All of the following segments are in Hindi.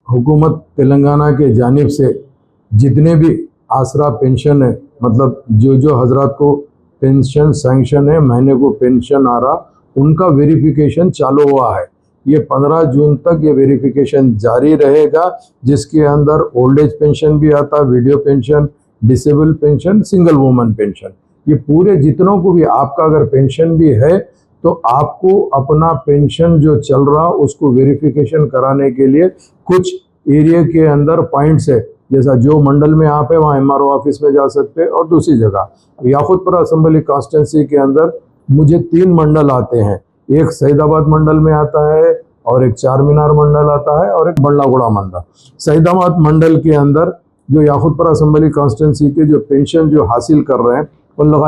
हुकूमत तेलंगाना के जानिब से जितने भी आसरा पेंशन है, मतलब जो हजरात को पेंशन सैंक्शन है, महीने को पेंशन आ रहा, उनका वेरिफिकेशन चालू हुआ है। ये 15 जून तक ये वेरिफिकेशन जारी रहेगा, जिसके अंदर ओल्ड एज पेंशन भी आता, video pension, disable pension, single woman pension, ये पूरे जितनों को भी आपका अगर पेंशन भी है तो आपको अपना पेंशन जो चल रहा उसको वेरिफिकेशन कराने के लिए कुछ एरिया के अंदर पॉइंट्स है, जैसा जो मंडल में आप है वहाँ MRO ऑफिस में जा सकते हैं। और दूसरी जगह याकूतपुरा असेंबली कॉन्स्टिट्यूंसी के अंदर मुझे 3 मंडल आते हैं, एक सईदाबाद मंडल में आता है और एक चार मीनार मंडल आता है और एक बंडलागुड़ा मंडल। सईदाबाद मंडल के अंदर जो याकूतपुरा असेंबली कॉन्स्टिट्यूंसी के जो पेंशन जो हासिल कर रहे हैं उन लोग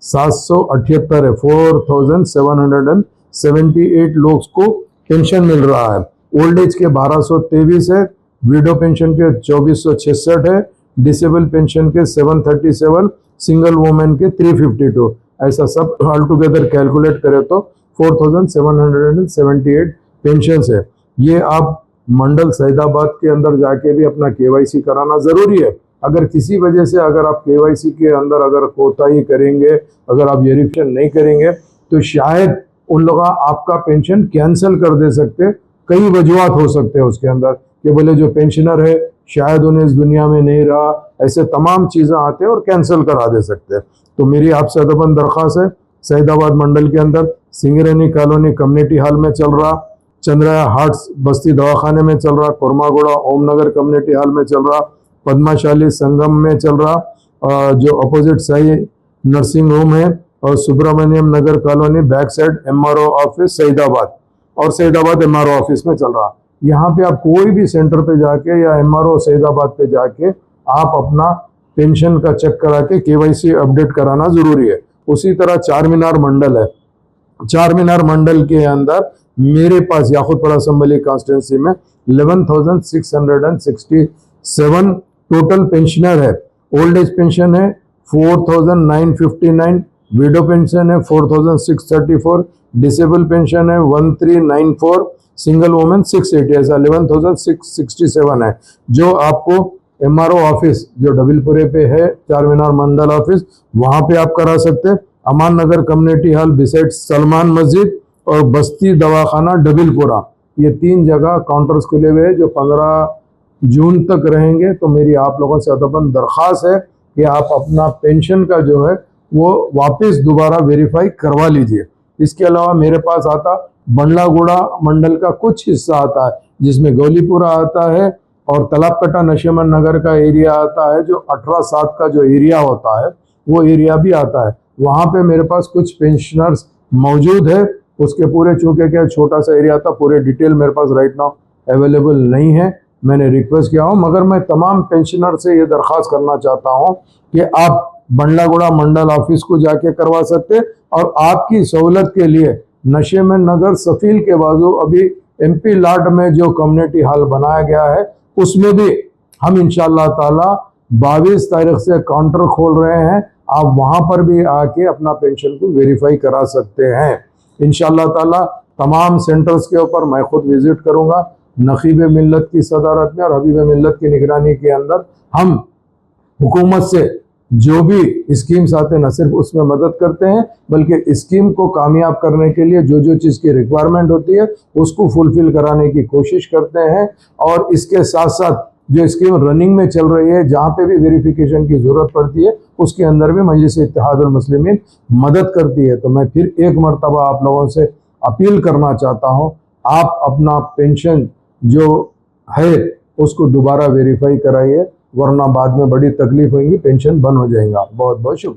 4778 है, 4778 लोग को पेंशन मिल रहा है। ओल्ड एज के 1223 है, विडो पेंशन के 2466 है, डिसेबल पेंशन के 737, सिंगल वुमेन के 352, ऐसा सब ऑल टुगेदर कैलकुलेट करें तो 4778 पेंशन है। ये आप मंडल सईदाबाद के अंदर जाके भी अपना KYC कराना जरूरी है। अगर किसी वजह से अगर आप KYC के अंदर अगर कोताही करेंगे, अगर आप वेरिफिकेशन नहीं करेंगे तो शायद उन लोग आपका पेंशन कैंसिल कर दे सकते। कई वजूहत हो सकते हैं उसके अंदर कि बोले जो पेंशनर है शायद उन्हें इस दुनिया में नहीं रहा, ऐसे तमाम चीज़ें आते हैं और कैंसिल करा दे सकते हैं। तो मेरी आपसे अदबन दरख्वास्त है, सईदाबाद मंडल के अंदर सिंगरेनी कॉलोनी कम्युनिटी हॉल में चल रहा, चंद्रया हार्ट्स बस्ती दवाखाने में चल रहा, कोरमागुड़ा ओमनगर कम्युनिटी हॉल में चल रहा, पद्माशाली संगम में चल रहा, जो अपोजिट साई नर्सिंग होम है, और Subramanyam Nagar colony back side MRO office Saidabad और सईदाबाद MRO ऑफिस में चल रहा। यहाँ पे आप कोई भी सेंटर पे जाके या MRO सईदाबाद पे जाके आप अपना पेंशन का चेक करा के KYC अपडेट कराना जरूरी है। उसी तरह चार मीनार मंडल है, चार मीनार मंडल के अंदर मेरे पास याकूतपुरा असेंबली कॉन्स्टिट्यूंसी में 11,667 टोटल पेंशनर है। ओल्ड एज पेंशन है 4,959, विडो पेंशन है 4,634, डिसेबल पेंशन है 1,394, सिंगल वुमेन 680, ऐसा 11,667 है। जो आपको MRO ऑफिस जो डबिलपुरे पे है, चार मीनार मंडल ऑफिस, वहां पे आप करा सकते हैं। अमान नगर कम्युनिटी हॉल बिसाइड सलमान मस्जिद और बस्ती दवाखाना डबिलपुरा, ये 3 जगह काउंटर्स खुले हुए हैं जो 15 जून तक रहेंगे। तो मेरी आप लोगों से अदबन दरख्वास्त है कि आप अपना पेंशन का जो है वो वापस दोबारा वेरीफाई करवा लीजिए। इसके अलावा मेरे पास आता बंडलागुड़ा मंडल का कुछ हिस्सा आता है, जिसमें गौलीपुरा आता है और तलाबकटा नशेमन नगर का एरिया आता है, जो 18/7 का जो एरिया होता है वो एरिया भी आता है। वहाँ पे मेरे पास कुछ पेंशनर्स मौजूद है, उसके पूरे चूंकि क्या छोटा सा एरिया था, पूरे डिटेल मेरे पास राइट नाउ अवेलेबल नहीं है। मैंने रिक्वेस्ट किया हूँ, मगर मैं तमाम पेंशनर से ये दरख्वास्त करना चाहता हूँ कि आप बंडलागुड़ा मंडल ऑफिस को जाके करवा सकते, और आपकी सहूलत के लिए नशेमन नगर सफील के बाजू अभी MP लाट में जो कम्युनिटी हॉल बनाया गया है उसमें भी हम इंशाअल्लाह ताला 22 तारीख से काउंटर खोल रहे हैं। आप वहां पर भी आके अपना पेंशन को वेरीफाई करा सकते हैं इंशाअल्लाह ताला। तमाम सेंटर्स के ऊपर मैं खुद विजिट करूंगा नकीब मिल्लत की सदारत में और हबीब मिल्लत की निगरानी के अंदर। हम हुकूमत से जो भी स्कीम्स आते हैं न सिर्फ उसमें मदद करते हैं, बल्कि स्कीम को कामयाब करने के लिए जो जो चीज़ की रिक्वायरमेंट होती है उसको फुलफिल कराने की कोशिश करते हैं। और इसके साथ साथ जो स्कीम रनिंग में चल रही है, जहाँ पे भी वेरिफिकेशन की ज़रूरत पड़ती है, उसके अंदर भी मजलिस इत्तेहादुल मुस्लिमीन मदद करती है। तो मैं फिर एक मरतबा आप लोगों से अपील करना चाहता हूँ, आप अपना पेंशन जो है उसको दोबारा वेरीफाई कराइए, वरना बाद में बड़ी तकलीफ होगी, पेंशन बंद हो जाएगा। बहुत बहुत शुक्रिया।